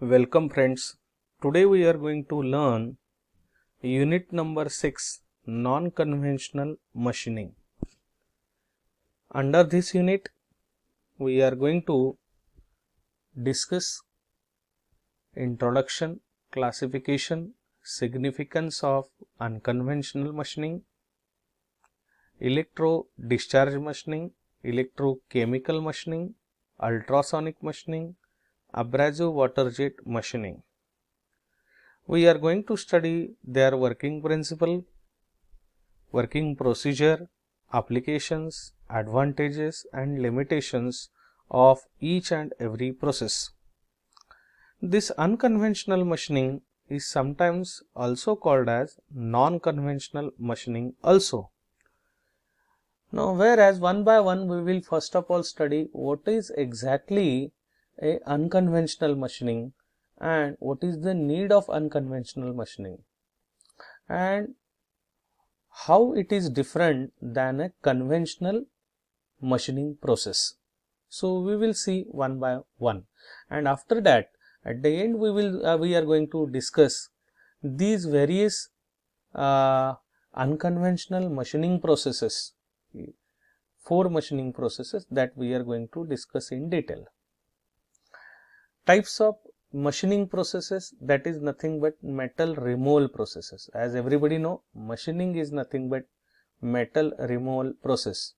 Welcome friends. Today we are going to learn unit number 6, non-conventional machining. Under this unit we are going to discuss introduction, classification, significance of unconventional machining, electro discharge machining, electrochemical machining, ultrasonic machining, abrasive water jet machining. We are going to study their working principle, working procedure, applications, advantages and limitations of each and every process. This unconventional machining is sometimes also called as non-conventional machining also. Now, whereas one by one we will first of all study what is exactly a unconventional machining and what is the need of unconventional machining and how it is different than a conventional machining process. So we will see one by one, and after that at the end we are going to discuss these various unconventional machining processes, 4 machining processes that we are going to discuss in detail. Types of machining processes, that is nothing but metal removal processes. As everybody know, machining is nothing but metal removal process.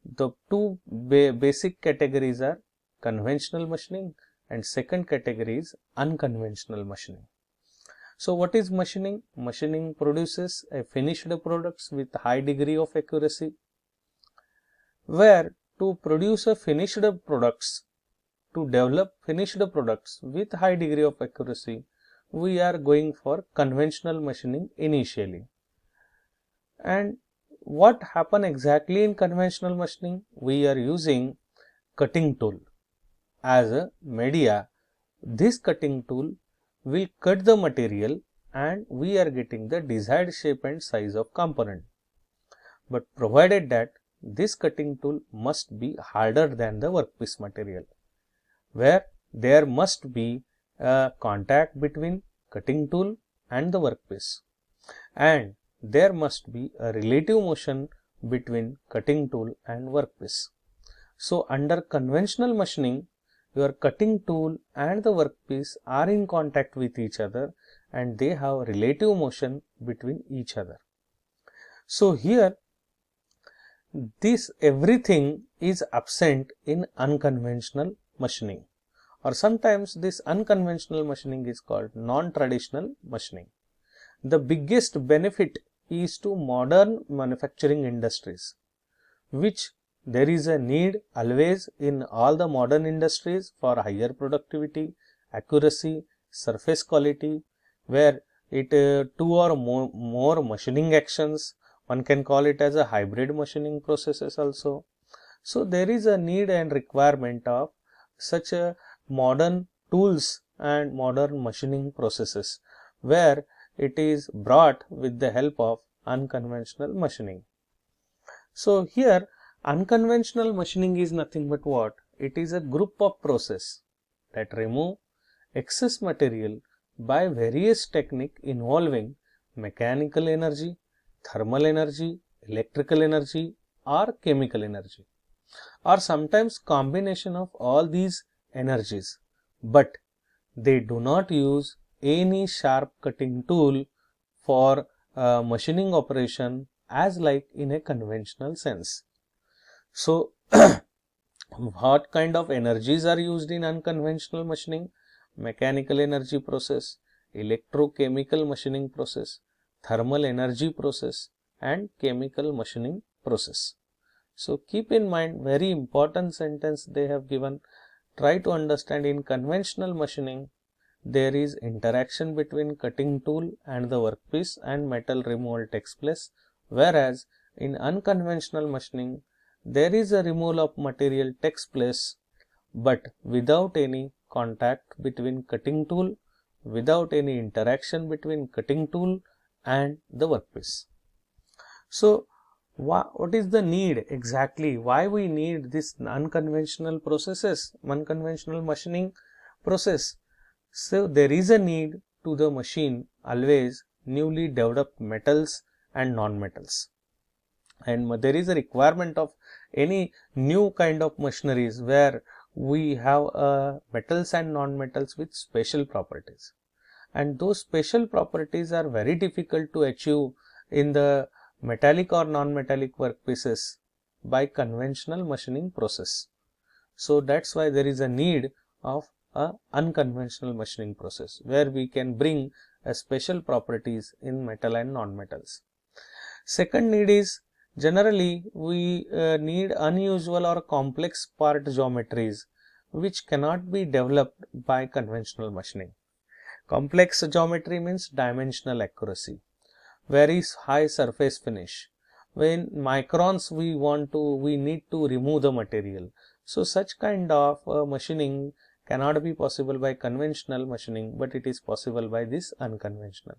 The two basic categories are conventional machining and second category is unconventional machining. So what is machining? Machining produces a finished products with high degree of accuracy, where to produce a finished products, to develop finished products with high degree of accuracy, we are going for conventional machining initially. And what happen exactly in conventional machining? We are using cutting tool as a media. This cutting tool will cut the material and we are getting the desired shape and size of component. But provided that this cutting tool must be harder than the workpiece material, where there must be a contact between cutting tool and the workpiece, and there must be a relative motion between cutting tool and workpiece. So under conventional machining, your cutting tool and the workpiece are in contact with each other and they have relative motion between each other. So here this everything is absent in unconventional machining, or sometimes this unconventional machining is called non-traditional machining. The biggest benefit is to modern manufacturing industries, which there is a need always in all the modern industries for higher productivity, accuracy, surface quality, where it 2 or more machining actions. One can call it as a hybrid machining processes also. So there is a need and requirement of such a modern tools and modern machining processes, where it is brought with the help of unconventional machining. So here unconventional machining is nothing but what? It is a group of process that remove excess material by various technique involving mechanical energy, thermal energy, electrical energy or chemical energy, or sometimes combination of all these energies, but they do not use any sharp cutting tool for machining operation as like in a conventional sense. So what kind of energies are used in unconventional machining? Mechanical energy process, electrochemical machining process, thermal energy process and chemical machining process. So keep in mind, very important sentence they have given. Try to understand, in conventional machining there is interaction between cutting tool and the workpiece and metal removal takes place, whereas in unconventional machining there is a removal of material takes place but without any contact between cutting tool, without any interaction between cutting tool and the workpiece. So what is the need exactly? Why we need this unconventional processes, unconventional machining process? So there is a need to the machine always newly developed metals and non-metals, and there is a requirement of any new kind of machineries where we have metals and non-metals with special properties, and those special properties are very difficult to achieve in the metallic or non-metallic workpieces by conventional machining process. So that's why there is a need of a unconventional machining process where we can bring a special properties in metal and non-metals. Second need is generally we need unusual or complex part geometries which cannot be developed by conventional machining. Complex geometry means dimensional accuracy, very high surface finish. When microns we need to remove the material. So such kind of machining cannot be possible by conventional machining, but it is possible by this unconventional.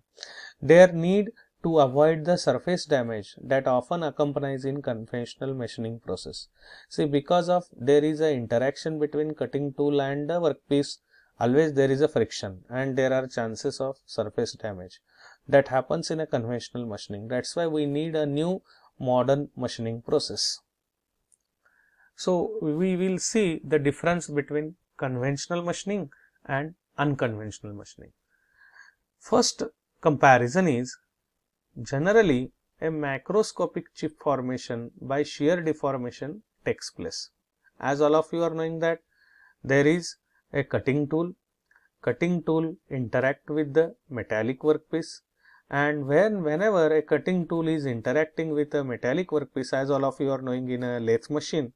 Their need to avoid the surface damage that often accompanies in conventional machining process. See, because of there is a interaction between cutting tool and the workpiece, always there is a friction and there are chances of surface damage that happens in a conventional machining. That's why we need a new modern machining process. So we will see the difference between conventional machining and unconventional machining. First comparison is generally a macroscopic chip formation by shear deformation takes place. As all of you are knowing that there is a cutting tool interact with the metallic workpiece, and whenever a cutting tool is interacting with a metallic workpiece, as all of you are knowing in a lathe machine,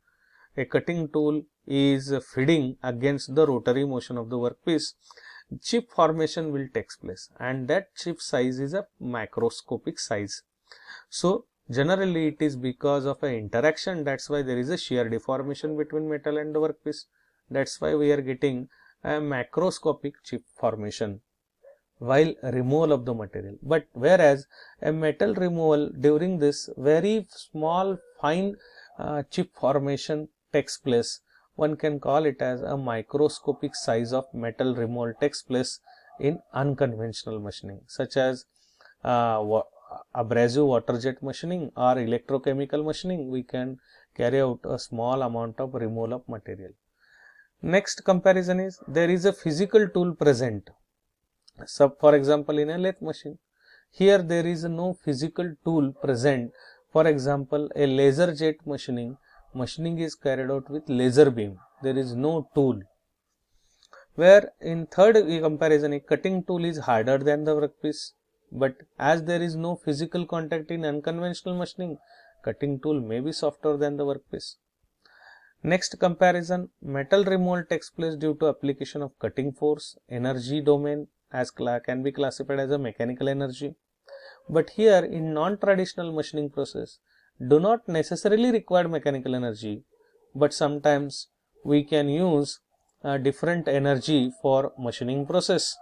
a cutting tool is feeding against the rotary motion of the workpiece, chip formation will take place, and that chip size is a macroscopic size. So generally it is because of an interaction, that's why there is a shear deformation between metal and the workpiece. That's why we are getting a macroscopic chip formation while removal of the material. But whereas a metal removal, during this very small fine chip formation takes place, one can call it as a microscopic size of metal removal takes place in unconventional machining, such as abrasive water jet machining or electrochemical machining. We can carry out a small amount of removal of material. Next comparison is there is a physical tool present. So for example, in a lathe machine, here there is no physical tool present. For example, a laser jet machining is carried out with laser beam. There is no tool. Where in third comparison, a cutting tool is harder than the workpiece, but as there is no physical contact in unconventional machining, cutting tool may be softer than the workpiece. Next comparison, metal removal takes place due to application of cutting force, energy domain as can be classified as a mechanical energy. But here in non-traditional machining process do not necessarily require mechanical energy, but sometimes we can use different energy for machining process,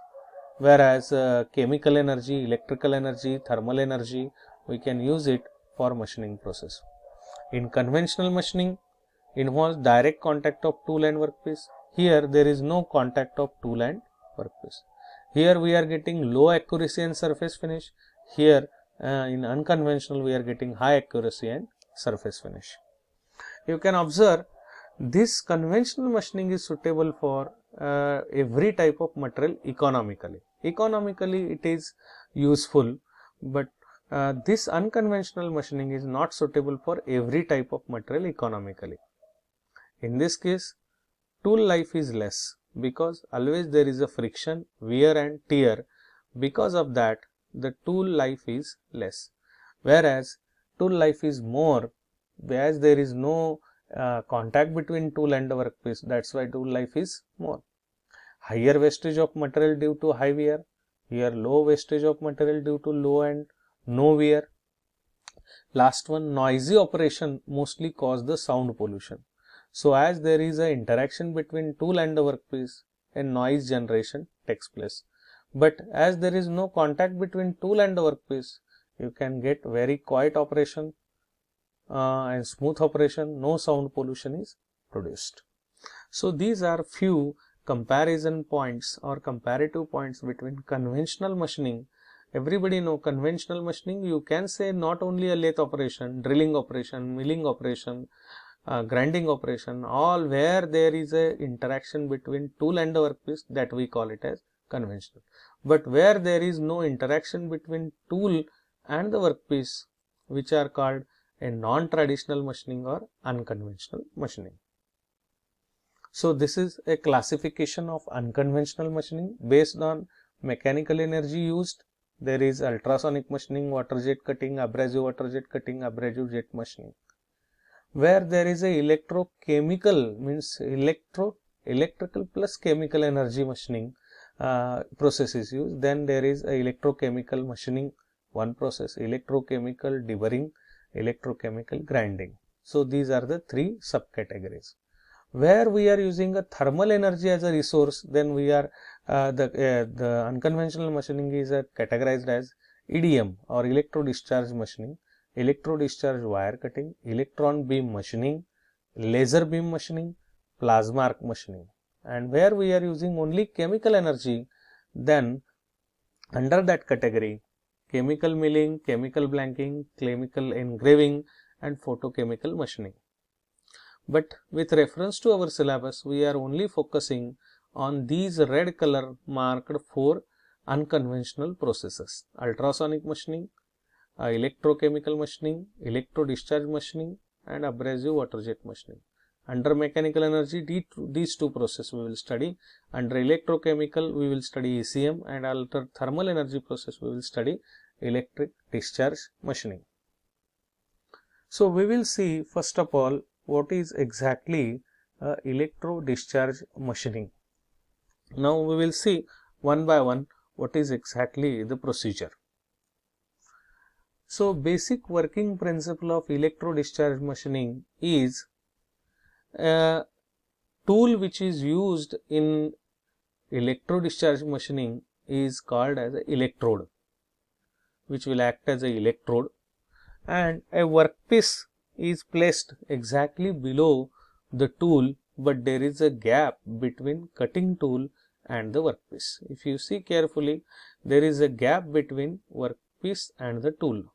whereas chemical energy, electrical energy, thermal energy, we can use it for machining process. In conventional machining involves direct contact of tool and workpiece. Here there is no contact of tool and workpiece. Here we are getting low accuracy and surface finish. Here in unconventional we are getting high accuracy and surface finish. You can observe this conventional machining is suitable for every type of material economically. Economically it is useful, but this unconventional machining is not suitable for every type of material economically. In this case, tool life is less because always there is a friction, wear and tear. Because of that, the tool life is less, whereas tool life is more as there is no contact between tool and the workpiece. That's why tool life is more. Higher wastage of material due to high wear. Here low wastage of material due to low and no wear. Last one, noisy operation mostly cause the sound pollution. So as there is an interaction between tool and the workpiece, a noise generation takes place. But as there is no contact between tool and the workpiece, you can get very quiet operation and smooth operation, no sound pollution is produced. So these are few comparison points or comparative points between conventional machining. Everybody know conventional machining, you can say not only a lathe operation, drilling operation, milling operation, grinding operation, all where there is a interaction between tool and the workpiece, that we call it as conventional. But where there is no interaction between tool and the workpiece, which are called a non-traditional machining or unconventional machining. So this is a classification of unconventional machining based on mechanical energy used. There is ultrasonic machining, water jet cutting, abrasive water jet cutting, abrasive jet machining. Where there is a electrochemical, means electrical plus chemical energy machining process is used, then there is a electrochemical machining, one process, electrochemical deburring, electrochemical grinding. So these are the three subcategories. Where we are using a thermal energy as a resource, then we are the unconventional machining is categorized as EDM or electro discharge machining, electro discharge wire cutting, electron beam machining, laser beam machining, plasma arc machining. And where we are using only chemical energy, then under that category, chemical milling, chemical blanking, chemical engraving and photochemical machining. But with reference to our syllabus, we are only focusing on these red color marked 4 unconventional processes: ultrasonic machining, electrochemical machining, electro discharge machining and abrasive water jet machining. Under mechanical energy, these two processes we will study. Under electrochemical, we will study ECM, and under thermal energy process, we will study electric discharge machining. So we will see first of all what is exactly electro discharge machining. Now we will see one by one what is exactly the procedure. So basic working principle of electro discharge machining is a tool which is used in electro discharge machining is called as an electrode, which will act as an electrode, and a workpiece is placed exactly below the tool, but there is a gap between cutting tool and the workpiece. If you see carefully, there is a gap between workpiece and the tool.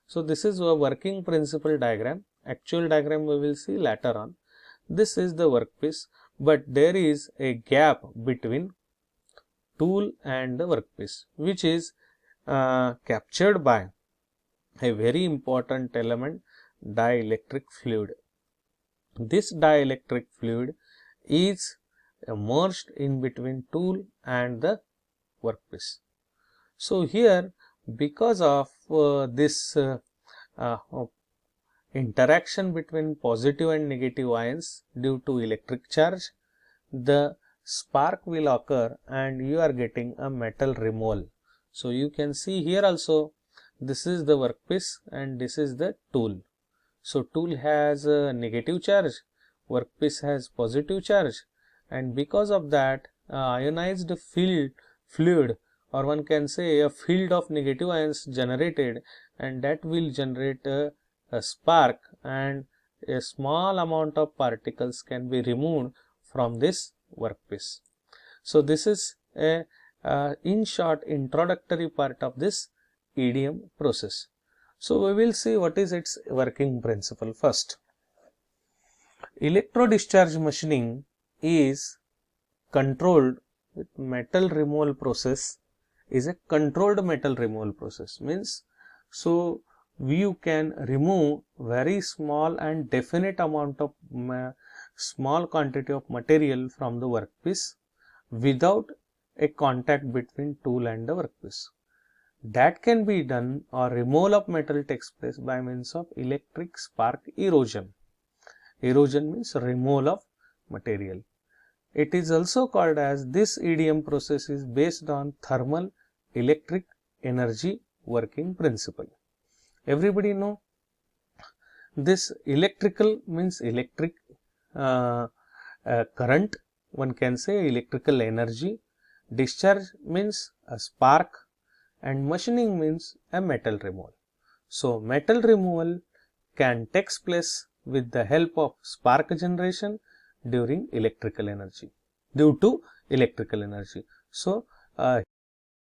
So this is a working principle diagram. Actual diagram we will see later on. This is the workpiece, but there is a gap between tool and the workpiece, which is captured by a very important element, dielectric fluid. This dielectric fluid is immersed in between tool and the workpiece. So here, because of this interaction between positive and negative ions due to electric charge, the spark will occur and you are getting a metal removal. So you can see here also, this is the workpiece and this is the tool. So tool has a negative charge, workpiece has positive charge, and because of that ionized fluid, or one can say a field of negative ions generated, and that will generate a spark, and a small amount of particles can be removed from this workpiece. So this is a in short introductory part of this EDM process. So we will see what is its working principle first. Electro discharge machining is controlled with metal removal process, is a controlled metal removal process. Means, so you can remove very small and definite amount of small quantity of material from the workpiece without a contact between tool and the workpiece. That can be done, or removal of metal takes place by means of electric spark erosion. Erosion means removal of material. It is also called as, this EDM process is based on thermal electric energy working principle. Everybody know this. Electrical means electric current, one can say electrical energy. Discharge means a spark, and machining means a metal removal. So metal removal can take place with the help of spark generation during electrical energy, due to electrical energy. So